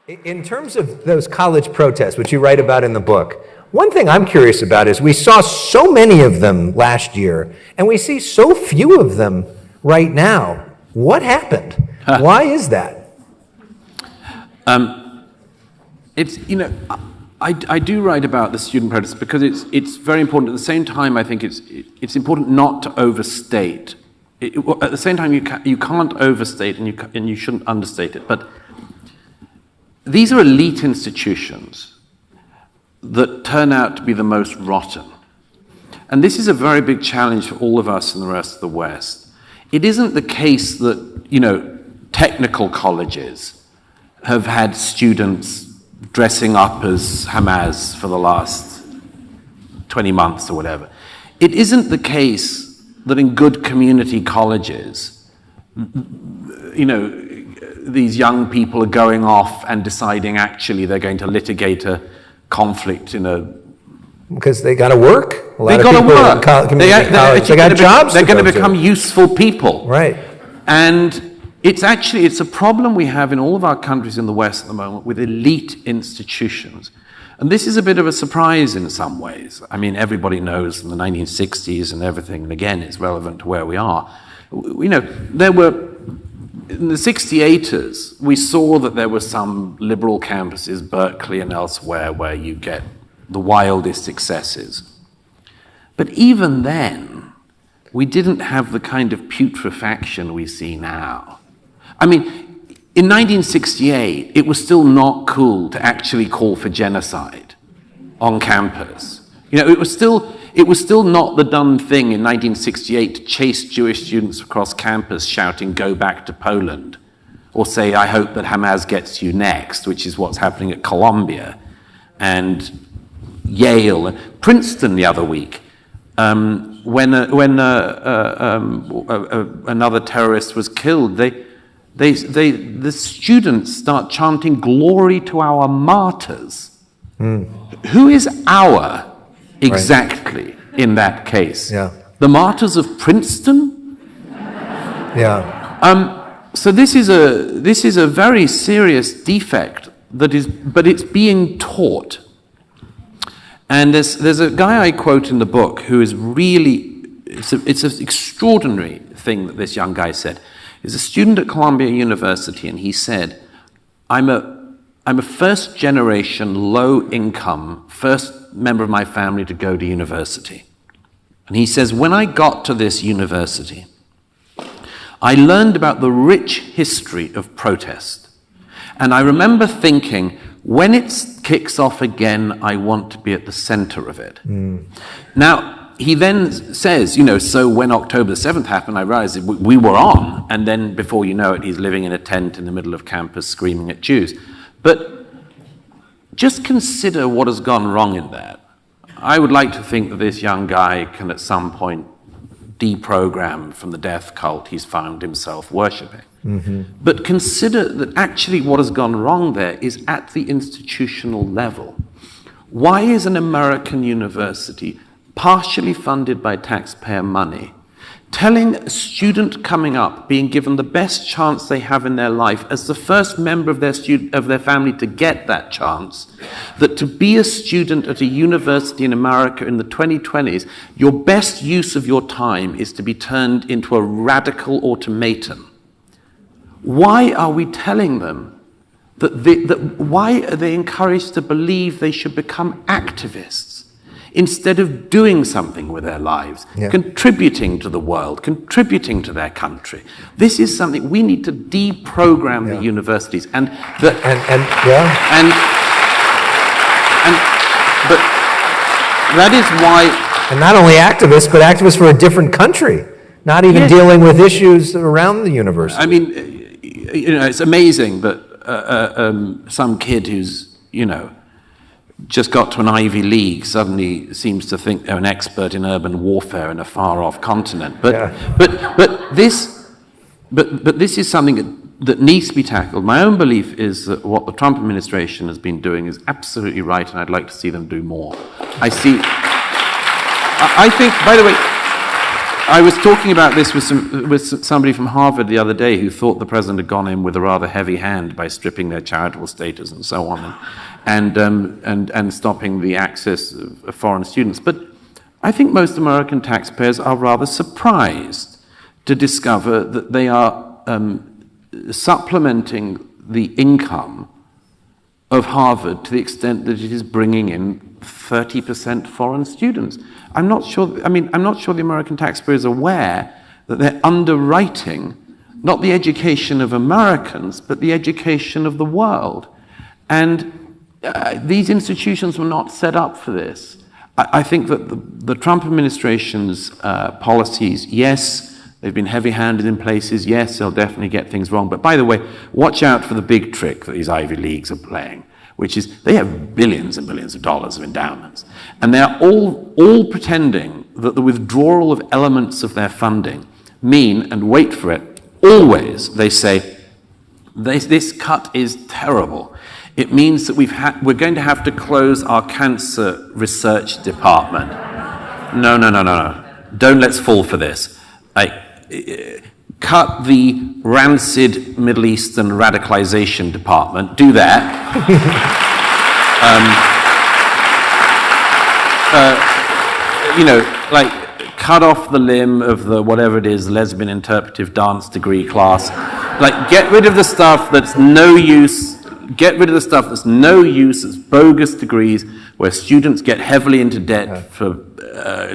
In terms of those college protests, which you write about in the book, one thing I'm curious about is we saw so many of them last year, and we see so few of them right now. What happened? Why is that? It's, I do write about the student protests because it's very important. At the same time, I think it's important not to overstate. At the same time, you can't overstate and you shouldn't understate it. But these are elite institutions that turn out to be the most rotten. And this is a very big challenge for all of us in the rest of the West. It isn't the case that, technical colleges have had students dressing up as Hamas for the last 20 months or whatever. It isn't the case that in good community colleges, these young people are going off and deciding actually they're going to litigate a conflict in a... Because they got to work. They got to work. They got jobs. They're going to become useful people. Right. And it's a problem we have in all of our countries in the West at the moment with elite institutions. And this is a bit of a surprise in some ways. I mean, everybody knows from the 1960s and everything, and again, it's relevant to where we are. There were... In the 68ers, we saw that there were some liberal campuses, Berkeley and elsewhere, where you get the wildest excesses. But even then, we didn't have the kind of putrefaction we see now. I mean, in 1968, it was still not cool to actually call for genocide on campus. It was still not the done thing in 1968 to chase Jewish students across campus shouting, "Go back to Poland," or say, "I hope that Hamas gets you next," which is what's happening at Columbia and Yale and Princeton the other week. When another terrorist was killed, the students start chanting, "Glory to our martyrs." Who is our exactly in that case? Yeah. The martyrs of Princeton? Yeah. So this is a very serious defect but it's being taught. And there's a guy I quote in the book who is really, it's an extraordinary thing that this young guy said. He's a student at Columbia University, and he said, I'm a first generation, low income, first member of my family to go to university. And he says, when I got to this university, I learned about the rich history of protest. And I remember thinking, when it kicks off again, I want to be at the center of it. Now, he then says, so when October 7th happened, I realized we were on. And then before you know it, he's living in a tent in the middle of campus screaming at Jews. But just consider what has gone wrong in that. I would like to think that this young guy can at some point deprogram from the death cult he's found himself worshipping. But consider that actually what has gone wrong there is at the institutional level. Why is an American university, partially funded by taxpayer money, telling a student coming up, being given the best chance they have in their life as the first member of their family to get that chance, that to be a student at a university in America in the 2020s, your best use of your time is to be turned into a radical automaton? Why are we telling them why are they encouraged to believe they should become activists instead of doing something with their lives, contributing to the world, contributing to their country? This is something we need to deprogram the universities, but that is why. And not only activists, but activists for a different country, not even dealing with issues around the university. I mean, it's amazing that some kid who's, just got to an Ivy League suddenly seems to think they're an expert in urban warfare in a far-off continent. But this is something that needs to be tackled. My own belief is that what the Trump administration has been doing is absolutely right, and I'd like to see them do more. I think, by the way, I was talking about this with somebody from Harvard the other day who thought the president had gone in with a rather heavy hand by stripping their charitable status and so on, and stopping the access of foreign students. But I think most American taxpayers are rather surprised to discover that they are supplementing the income of Harvard to the extent that it is bringing in 30% foreign students. I'm not sure the American taxpayer is aware that they're underwriting not the education of Americans, but the education of the world. And these institutions were not set up for this. I think that the Trump administration's policies, yes, they've been heavy-handed in places, yes, they'll definitely get things wrong. But by the way, watch out for the big trick that these Ivy Leagues are playing, which is they have billions and billions of dollars of endowments. And they're all pretending that the withdrawal of elements of their funding mean, and wait for it, always they say, this cut is terrible. It means that we're going to have to close our cancer research department. No. Don't let's fall for this. Cut the rancid Middle Eastern radicalization department. Do that. Cut off the limb of the whatever it is, lesbian interpretive dance degree class. Get rid of the stuff that's no use. Get rid of the stuff that's no use, it's bogus degrees, where students get heavily into debt for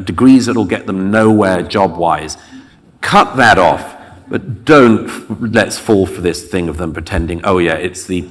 degrees that'll get them nowhere job-wise. Cut that off, but don't let's fall for this thing of them pretending, oh yeah, it's the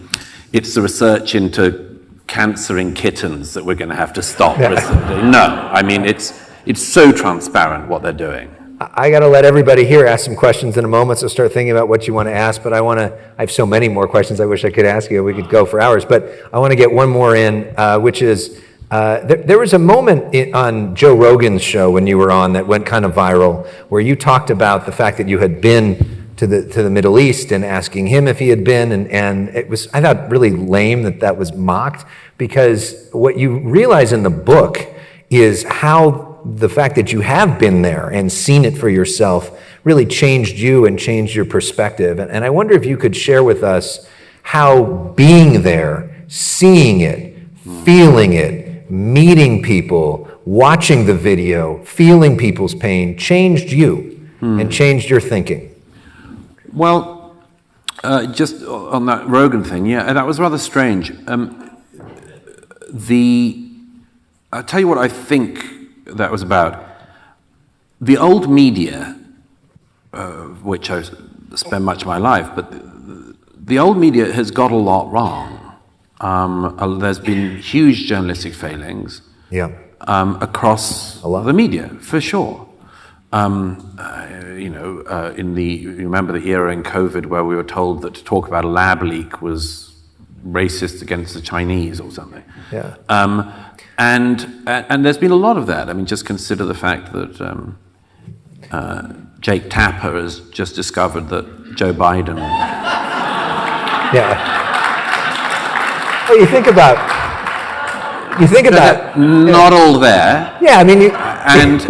research into cancer in kittens that we're going to have to stop. No, I mean, it's so transparent what they're doing. I got to let everybody here ask some questions in a moment, so start thinking about what you want to ask, but I have so many more questions I wish I could ask you. We could go for hours, but I want to get one more in, which is, there was a moment on Joe Rogan's show when you were on that went kind of viral, where you talked about the fact that you had been to the Middle East and asking him if he had been, and it was, I thought, really lame that was mocked, because what you realize in the book is how the fact that you have been there and seen it for yourself really changed you and changed your perspective. And I wonder if you could share with us how being there, seeing it, feeling it, meeting people, watching the video, feeling people's pain, changed you and changed your thinking. Well, just on that Rogan thing, yeah, that was rather strange. I'll tell you what I think that was about. The old media, which I spend much of my life, but the old media has got a lot wrong. There's been huge journalistic failings across the media, for sure. You remember the era in COVID where we were told that to talk about a lab leak was racist against the Chinese or something. Yeah. And there's been a lot of that. I mean, just consider the fact that Jake Tapper has just discovered that Joe Biden. Yeah. Well, you think about not all there. Yeah, I mean, and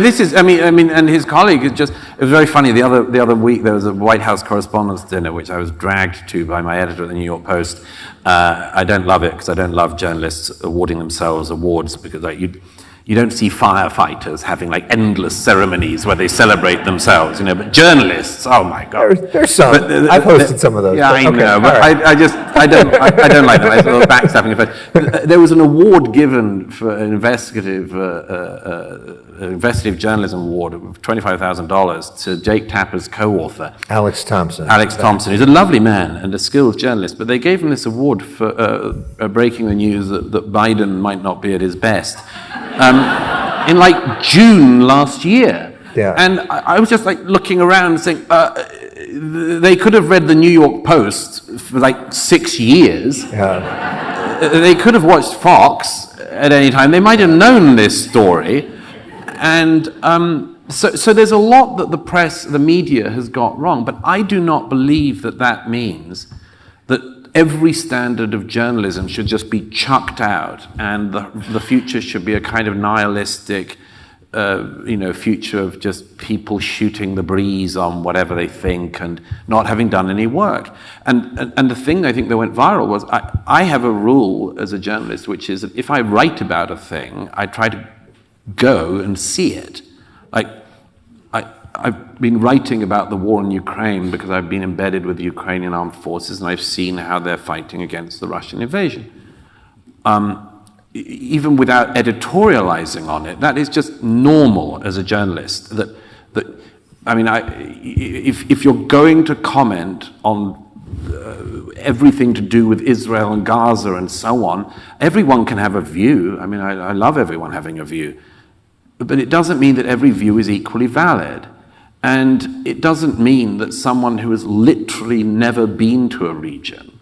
this is, I mean, and his colleague is just. It was very funny. The other week there was a White House Correspondents' Dinner, which I was dragged to by my editor at the New York Post. I don't love it because I don't love journalists awarding themselves awards, because you don't see firefighters having endless ceremonies where they celebrate themselves, But journalists, oh my God, there's some. I've hosted some of those. Yeah, I know, but right. I don't like them. I sort of backstabbing. But there was an award given for an investigative journalism award of $25,000 to Jake Tapper's co-author, Alex Thompson. He's a lovely man and a skilled journalist, but they gave him this award for breaking the news that Biden might not be at his best. In June last year. Yeah. And I was just looking around and saying, they could have read the New York Post for 6 years. Yeah. They could have watched Fox at any time. They might have known this story. And so there's a lot that the press, the media has got wrong, but I do not believe that means that every standard of journalism should just be chucked out and the future should be a kind of nihilistic, future of just people shooting the breeze on whatever they think and not having done any work. And the thing I think that went viral was I have a rule as a journalist, which is that if I write about a thing, I try to go and see it. Like, I've been writing about the war in Ukraine because I've been embedded with the Ukrainian armed forces and I've seen how they're fighting against the Russian invasion. Even without editorializing on it, that is just normal as a journalist. If you're going to comment on everything to do with Israel and Gaza and so on, everyone can have a view. I mean, I love everyone having a view. But it doesn't mean that every view is equally valid. And it doesn't mean that someone who has literally never been to a region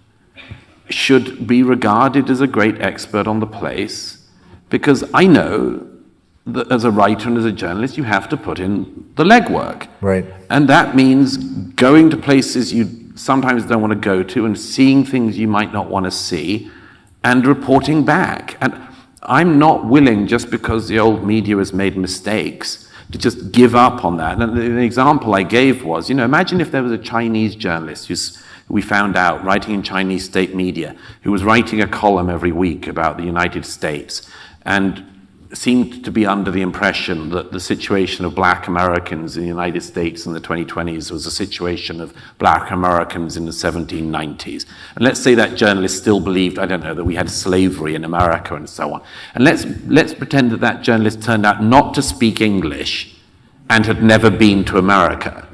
should be regarded as a great expert on the place, because I know that as a writer and as a journalist, you have to put in the legwork. Right. And that means going to places you sometimes don't want to go to and seeing things you might not want to see and reporting back. And I'm not willing, just because the old media has made mistakes, to just give up on that. And the example I gave was, imagine if there was a Chinese journalist we found out, writing in Chinese state media, who was writing a column every week about the United States and seemed to be under the impression that the situation of black Americans in the United States in the 2020s was a situation of black Americans in the 1790s. And let's say that journalist still believed, that we had slavery in America and so on. And let's pretend that journalist turned out not to speak English and had never been to America.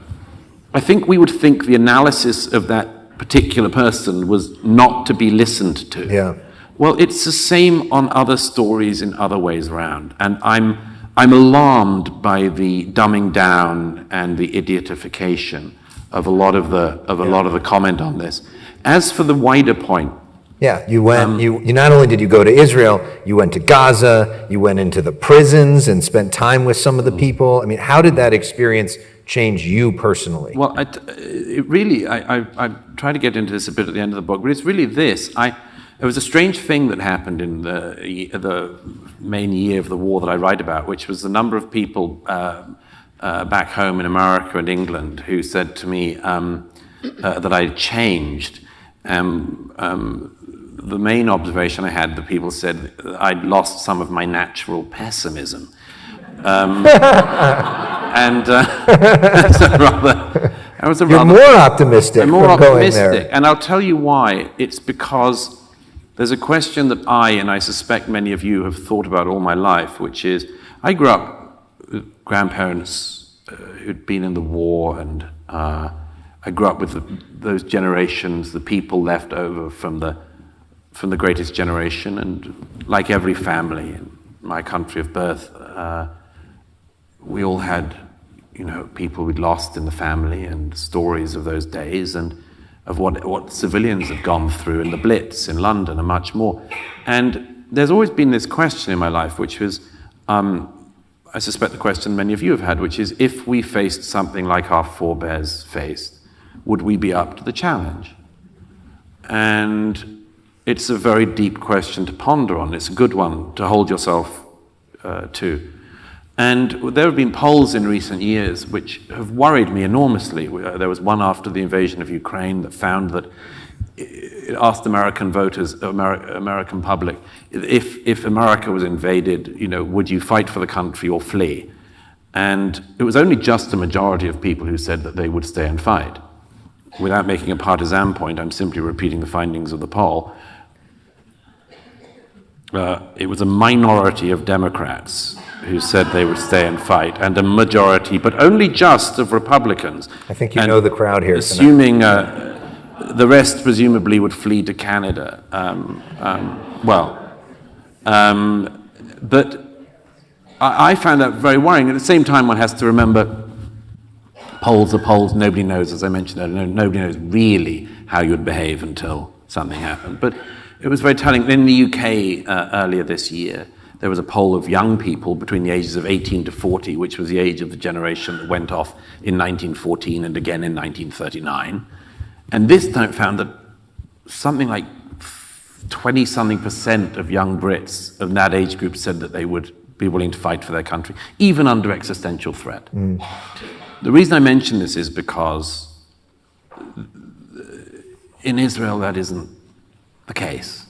I think we would think the analysis of that particular person was not to be listened to. Yeah. Well, it's the same on other stories in other ways around. And I'm alarmed by the dumbing down and the idiotification of a lot of the comment on this. As for the wider point, yeah, you went. You not only did you go to Israel, you went to Gaza. You went into the prisons and spent time with some of the people. I mean, how did that experience change you personally? Well, I try to get into this a bit at the end of the book, but it's really this. There was a strange thing that happened in the main year of the war that I write about, which was the number of people back home in America and England who said to me that I had changed. The main observation I had, the people said I'd lost some of my natural pessimism. You're more optimistic. I'm more optimistic, and I'll tell you why. It's because there's a question that I suspect many of you have thought about all my life, which is, I grew up with grandparents who'd been in the war, and I grew up with those generations, the people left over from the greatest generation, and like every family in my country of birth, we all had, people we'd lost in the family and stories of those days and of what civilians had gone through in the Blitz in London and much more. And there's always been this question in my life, which was, I suspect the question many of you have had, which is, if we faced something like our forebears faced, would we be up to the challenge? And it's a very deep question to ponder on. It's a good one to hold yourself to. And there have been polls in recent years which have worried me enormously. There was one after the invasion of Ukraine that found that it asked American voters, American public, if America was invaded, would you fight for the country or flee? And it was only just a majority of people who said that they would stay and fight. Without making a partisan point, I'm simply repeating the findings of the poll. It was a minority of Democrats who said they would stay and fight, and a majority, but only just, of Republicans. I think you know the crowd here. Assuming the rest presumably would flee to Canada. But I found that very worrying. At the same time, one has to remember, polls are polls. Nobody knows, as I mentioned earlier, nobody knows really how you would behave until something happened. But it was very telling. In the UK earlier this year, there was a poll of young people between the ages of 18 to 40, which was the age of the generation that went off in 1914 and again in 1939. And this time found that something like 20-something% of young Brits of that age group said that they would be willing to fight for their country, even under existential threat. The reason I mention this is because in Israel that isn't the case.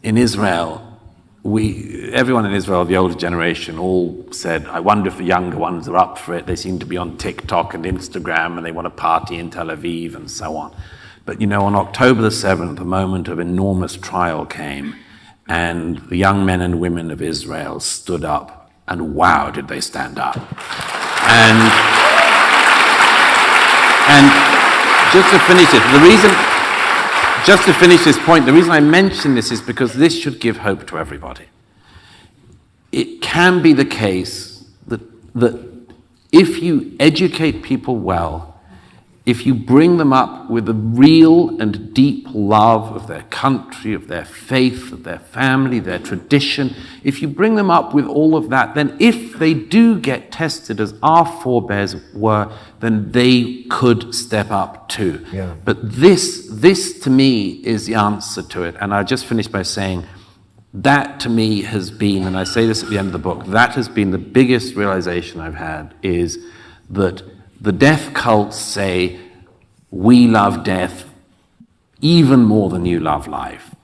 In Israel, everyone in Israel, the older generation, all said, I wonder if the younger ones are up for it. They seem to be on TikTok and Instagram, and they want to party in Tel Aviv and so on. But, on October the 7th, a moment of enormous trial came, and the young men and women of Israel stood up, and wow, did they stand up. And just to finish it, just to finish this point, the reason I mention this is because this should give hope to everybody. It can be the case that if you educate people well, if you bring them up with a real and deep love of their country, of their faith, of their family, their tradition, if you bring them up with all of that, then if they do get tested as our forebears were, then they could step up too. Yeah. But this to me is the answer to it. And I'll just finish by saying that to me has been, and I say this at the end of the book, that has been the biggest realization I've had, is that the death cults say, we love death even more than you love life.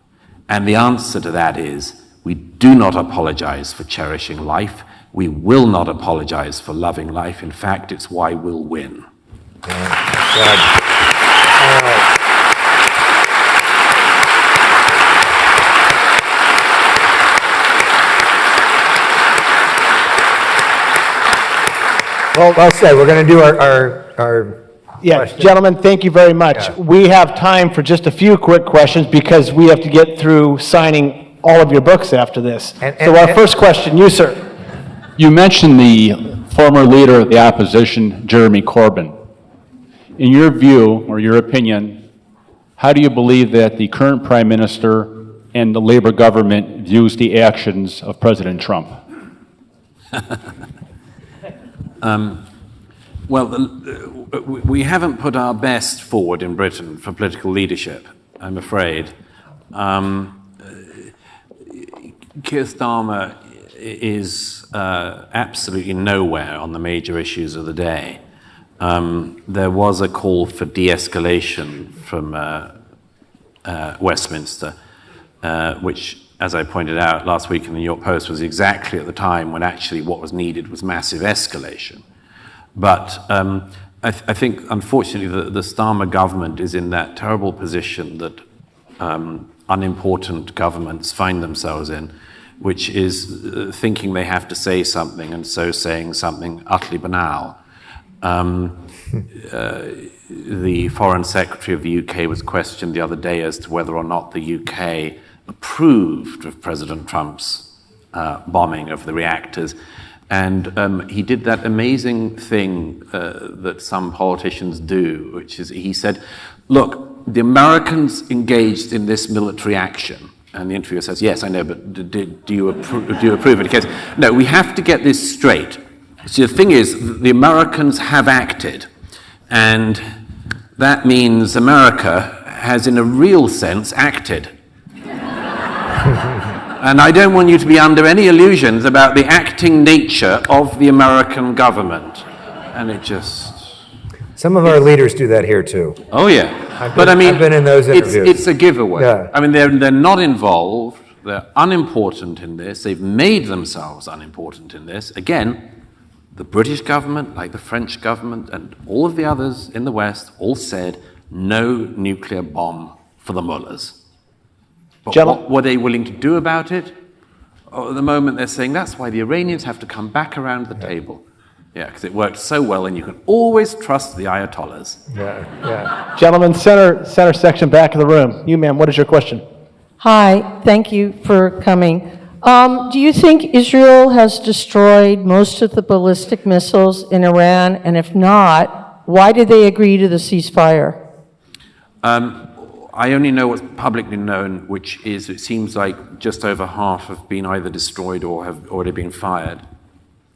And the answer to that is, we do not apologize for cherishing life. We will not apologize for loving life. In fact, it's why we'll win. Well said. We're going to do our question. Gentlemen, thank you very much. Yeah. We have time for just a few quick questions because we have to get through signing all of your books after this. So our first question, you, sir. You mentioned the former leader of the opposition, Jeremy Corbyn. In your view, or your opinion, how do you believe that the current Prime Minister and the Labour government views the actions of President Trump? We haven't put our best forward in Britain for political leadership, I'm afraid. Keir Starmer is absolutely nowhere on the major issues of the day. There was a call for de-escalation from Westminster, which, as I pointed out last week in the New York Post, was exactly at the time when actually what was needed was massive escalation. But I think, unfortunately, the Starmer government is in that terrible position that unimportant governments find themselves in, which is thinking they have to say something and so saying something utterly banal. The Foreign Secretary of the UK was questioned the other day as to whether or not the UK approved of President Trump's bombing of the reactors. And he did that amazing thing that some politicians do, which is he said, look, the Americans engaged in this military action. And the interviewer says, yes, I know, but do you approve it? He goes, no, we have to get this straight. So the thing is, the Americans have acted. And that means America has, in a real sense, acted. And I don't want you to be under any illusions about the acting nature of the American government. And it just... Some of our leaders do that here, too. Oh, yeah. I've been in those interviews. It's a giveaway. Yeah. I mean, they're not involved. They're unimportant in this. They've made themselves unimportant in this. Again, the British government, like the French government, and all of the others in the West all said, no nuclear bomb for the mullahs. But what were they willing to do about it? Oh, at the moment, they're saying that's why the Iranians have to come back around the table. Yeah, because it worked so well, and you can always trust the Ayatollahs. Yeah. Gentlemen, center section, back of the room. You, ma'am, what is your question? Hi, thank you for coming. Do you think Israel has destroyed most of the ballistic missiles in Iran? And if not, why did they agree to the ceasefire? I only know what's publicly known, which is it seems like just over half have been either destroyed or have already been fired.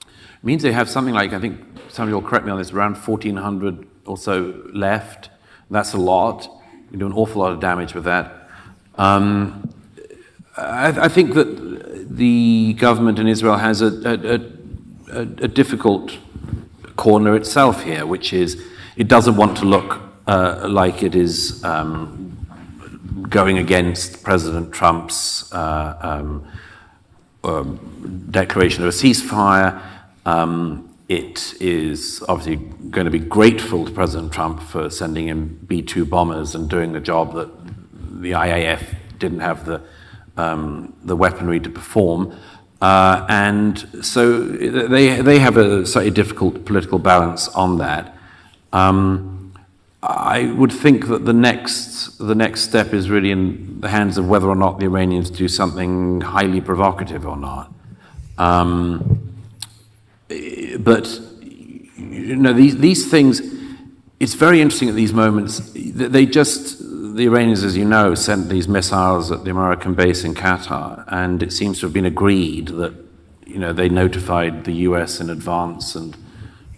It means they have something like, I think somebody will correct me on this, around 1,400 or so left. That's a lot. You do an awful lot of damage with that. I think that the government in Israel has a difficult corner itself here, which is it doesn't want to look like it is going against President Trump's declaration of a ceasefire. It is obviously going to be grateful to President Trump for sending him B-2 bombers and doing the job that the IAF didn't have the weaponry to perform. And so they have a slightly difficult political balance on that. I would think that the next step is really in the hands of whether or not the Iranians do something highly provocative or not. But these things, it's very interesting at these moments. The Iranians, as you know, sent these missiles at the American base in Qatar, and it seems to have been agreed that they notified the US in advance, and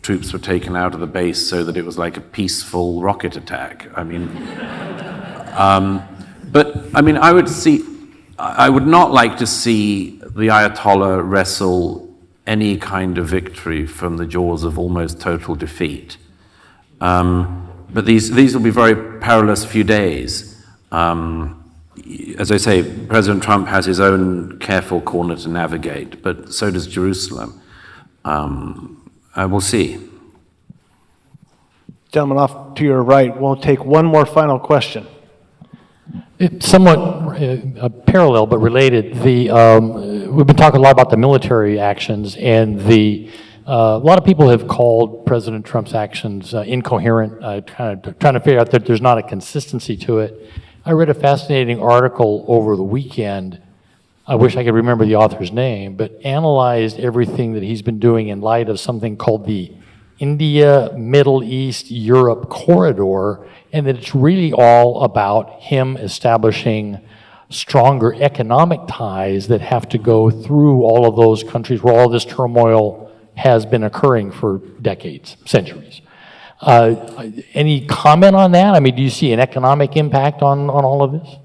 troops were taken out of the base so that it was like a peaceful rocket attack. I would not like to see the Ayatollah wrestle any kind of victory from the jaws of almost total defeat. But these will be very perilous few days. As I say, President Trump has his own careful corner to navigate, but so does Jerusalem. We'll see. Gentleman off to your right, we'll take one more final question. It's somewhat parallel but related. We've been talking a lot about the military actions, and a lot of people have called President Trump's actions incoherent, kind of trying to figure out that there's not a consistency to it. I read a fascinating article over the weekend. I wish I could remember the author's name, but analyzed everything that he's been doing in light of something called the India, Middle East, Europe corridor, and that it's really all about him establishing stronger economic ties that have to go through all of those countries where all this turmoil has been occurring for decades, centuries. Any comment on that? I mean, do you see an economic impact on all of this?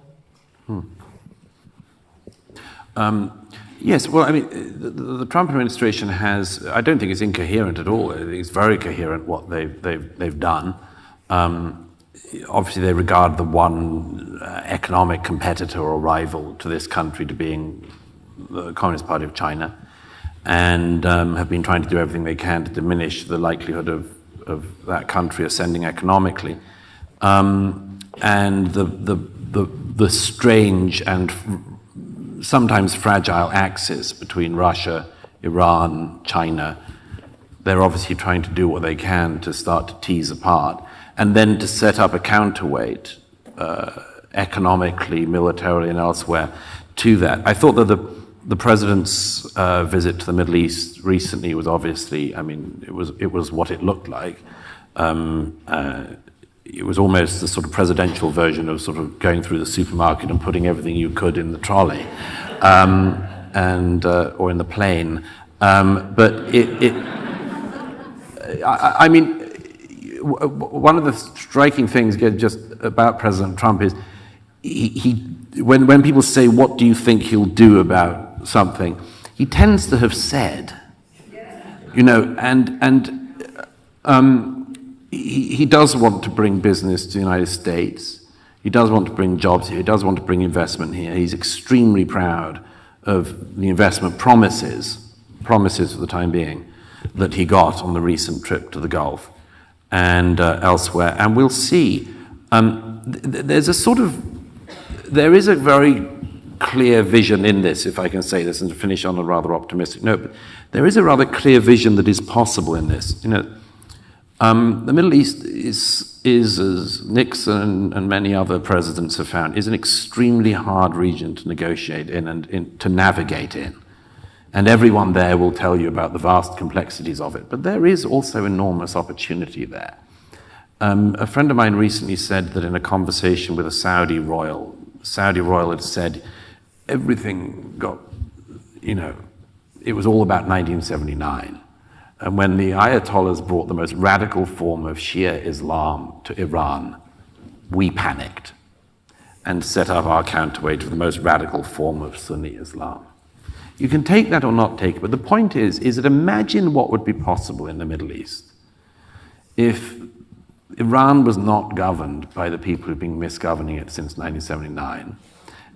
Yes, well, I mean, the Trump administration has, I don't think it's incoherent at all. I think it's very coherent what they've done. Obviously, they regard the one economic competitor or rival to this country to being the Communist Party of China, and have been trying to do everything they can to diminish the likelihood of that country ascending economically. And the strange and sometimes fragile axis between Russia, Iran, China, they're obviously trying to do what they can to start to tease apart, and then to set up a counterweight economically, militarily, and elsewhere to that. I thought that the president's visit to the Middle East recently was obviously, I mean, it was what it looked like. It was almost the sort of presidential version of sort of going through the supermarket and putting everything you could in the trolley, or in the plane. I mean, one of the striking things just about President Trump is when people say, "What do you think he'll do about something?" he tends to have said, He does want to bring business to the United States. He does want to bring jobs here. He does want to bring investment here. He's extremely proud of the investment promises for the time being, that he got on the recent trip to the Gulf and elsewhere. And we'll see. There is a very clear vision in this, if I can say this, and to finish on a rather optimistic note, but there is a rather clear vision that is possible in this. The Middle East is, as Nixon and many other presidents have found, is an extremely hard region to negotiate in and to navigate in. And everyone there will tell you about the vast complexities of it. But there is also enormous opportunity there. A friend of mine recently said that in a conversation with a Saudi royal had said everything got, it was all about 1979. And when the Ayatollahs brought the most radical form of Shia Islam to Iran, we panicked and set up our counterweight to the most radical form of Sunni Islam. You can take that or not take it, but the point is that imagine what would be possible in the Middle East if Iran was not governed by the people who've been misgoverning it since 1979,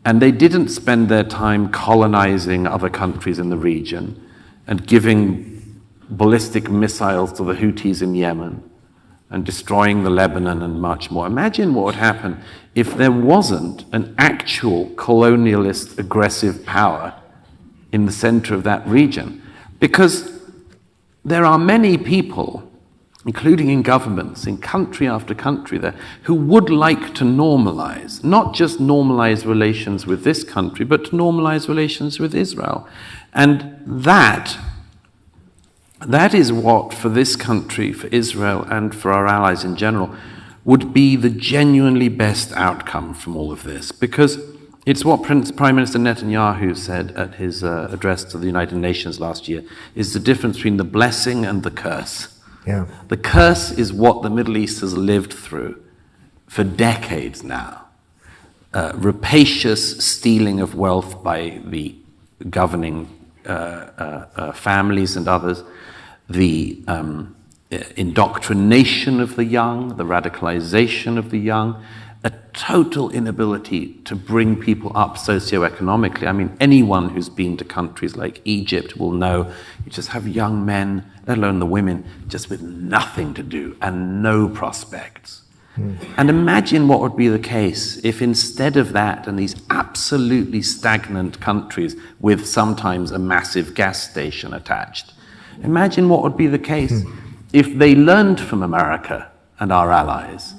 and they didn't spend their time colonizing other countries in the region and giving ballistic missiles to the Houthis in Yemen and destroying the Lebanon and much more. Imagine what would happen if there wasn't an actual colonialist aggressive power in the center of that region. Because there are many people, including in governments, in country after country there, who would like to normalize, not just normalize relations with this country, but to normalize relations with Israel. And that is what, for this country, for Israel, and for our allies in general, would be the genuinely best outcome from all of this. Because it's what Prime Minister Netanyahu said at his address to the United Nations last year, is the difference between the blessing and the curse. Yeah. The curse is what the Middle East has lived through for decades now. Rapacious stealing of wealth by the governing families and others, the indoctrination of the young, the radicalization of the young, a total inability to bring people up socioeconomically. I mean, anyone who's been to countries like Egypt will know you just have young men, let alone the women, just with nothing to do and no prospects. And imagine what would be the case if instead of that and these absolutely stagnant countries with sometimes a massive gas station attached, imagine what would be the case if they learned from America and our allies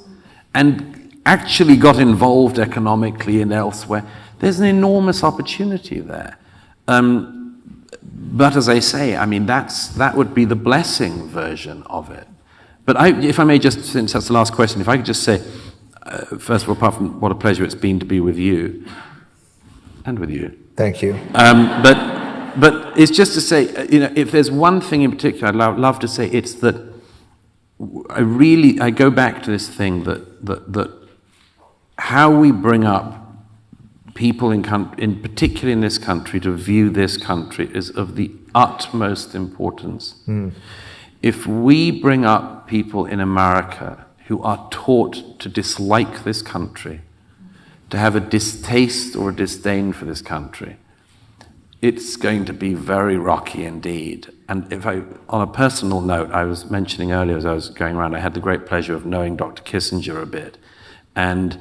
and actually got involved economically and elsewhere. There's an enormous opportunity there. But as I say, I mean, that would be the blessing version of it. But if I may just, since that's the last question, if I could just say, first of all, apart from what a pleasure it's been to be with you, and with you. Thank you. But it's just to say, if there's one thing in particular I'd love to say, it's that I go back to this thing that how we bring up people in particular in this country to view this country is of the utmost importance. If we bring up people in America who are taught to dislike this country, to have a distaste or a disdain for this country, it's going to be very rocky indeed. And on a personal note, I was mentioning earlier as I was going around, I had the great pleasure of knowing Dr. Kissinger a bit. And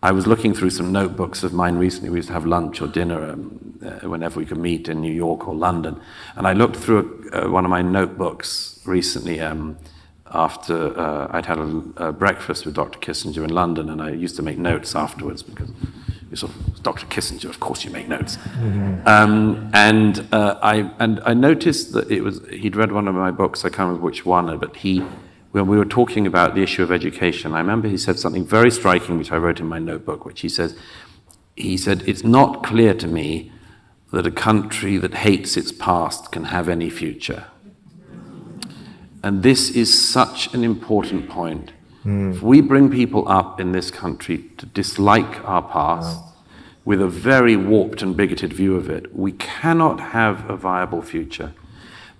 I was looking through some notebooks of mine recently. We used to have lunch or dinner whenever we could meet in New York or London. And I looked through one of my notebooks recently after I'd had a breakfast with Dr. Kissinger in London, and I used to make notes afterwards because Dr. Kissinger, of course you make notes. And I noticed that he'd read one of my books, I can't remember which one, but when we were talking about the issue of education, I remember he said something very striking, which I wrote in my notebook, which he said, it's not clear to me that a country that hates its past can have any future. And this is such an important point. If we bring people up in this country to dislike our past with a very warped and bigoted view of it, we cannot have a viable future.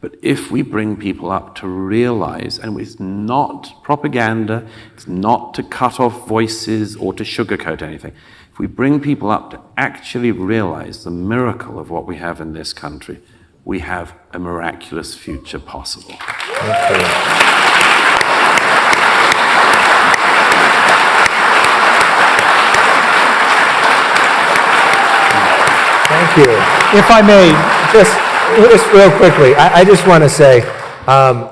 But if we bring people up to realize, and it's not propaganda, it's not to cut off voices or to sugarcoat anything, if we bring people up to actually realize the miracle of what we have in this country, we have a miraculous future possible. Thank you. Thank you. If I may, Just real quickly, I just want to say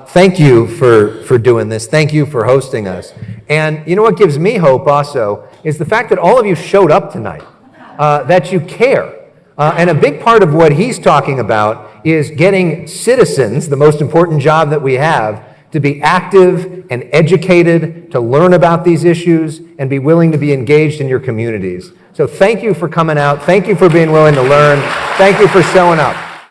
thank you for doing this. Thank you for hosting us. And you know what gives me hope also is the fact that all of you showed up tonight, that you care. And a big part of what he's talking about is getting citizens, the most important job that we have, to be active and educated, to learn about these issues, and be willing to be engaged in your communities. So thank you for coming out. Thank you for being willing to learn. Thank you for showing up.